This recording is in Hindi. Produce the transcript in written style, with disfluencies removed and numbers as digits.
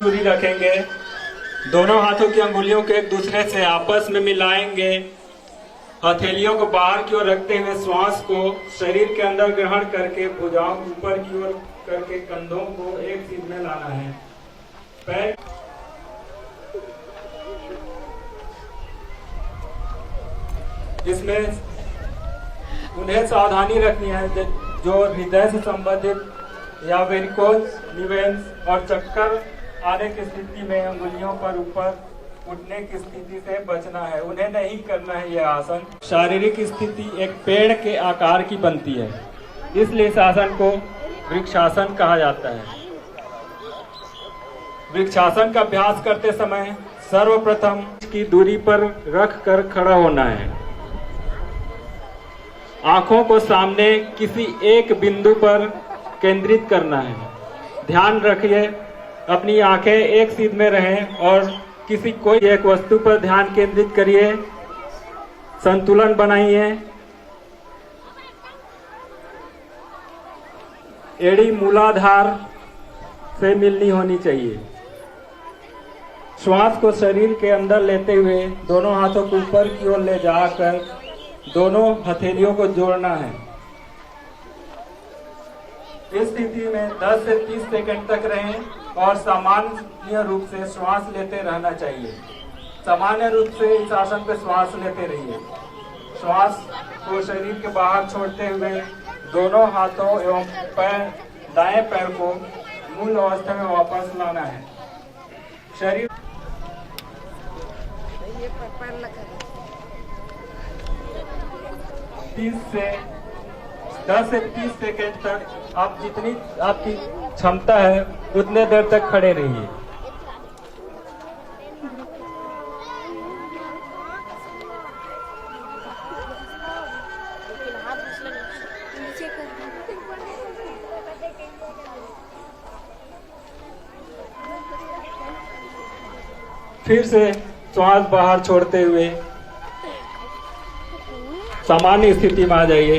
दूरी रखेंगे। दोनों हाथों की अंगुलियों को एक दूसरे से आपस में मिलाएंगे। हथेलियों को बाहर की ओर रखते हुए श्वास को शरीर के अंदर ग्रहण करके भुजाओं को ऊपर की ओर करके कंधों को एक सीध में लाना है। पैर इसमें उन्हें सावधानी रखनी है जो हृदय से संबंधित या वेरिकोज निवेन्स और चक्कर आने की स्थिति में अंगुलियों पर ऊपर उठने की स्थिति से बचना है। उन्हें नहीं करना है यह आसन। शारीरिक स्थिति एक पेड़ के आकार की बनती है, इसलिए इस आसन को वृक्षासन कहा जाता है। वृक्षासन का अभ्यास करते समय सर्वप्रथम की दूरी पर रख कर खड़ा होना है। आंखों को सामने किसी एक बिंदु पर केंद्रित करना है। ध्यान रखिए अपनी आंखें एक सीध में रहें और किसी कोई एक वस्तु पर ध्यान केंद्रित करिए। संतुलन बनाइए। एड़ी मूलाधार से मिलनी होनी चाहिए। श्वास को शरीर के अंदर लेते हुए दोनों हाथों को ऊपर की ओर ले जाकर दोनों हथेलियों को जोड़ना है। इस स्थिति में 10 से 30 सेकंड तक रहें और सामान्य रूप से श्वास लेते रहना चाहिए। सामान्य रूप से इस आसन पे श्वास लेते रहिए। श्वास को शरीर के बाहर छोड़ते हुए दोनों हाथों एवं दाएं पैर को मूल अवस्था में वापस लाना है। शरीर 10 से 30 सेकंड तक आप जितनी आपकी क्षमता है उतने देर तक खड़े रहिए। फिर से श्वास बाहर छोड़ते हुए सामान्य स्थिति में आ जाइए।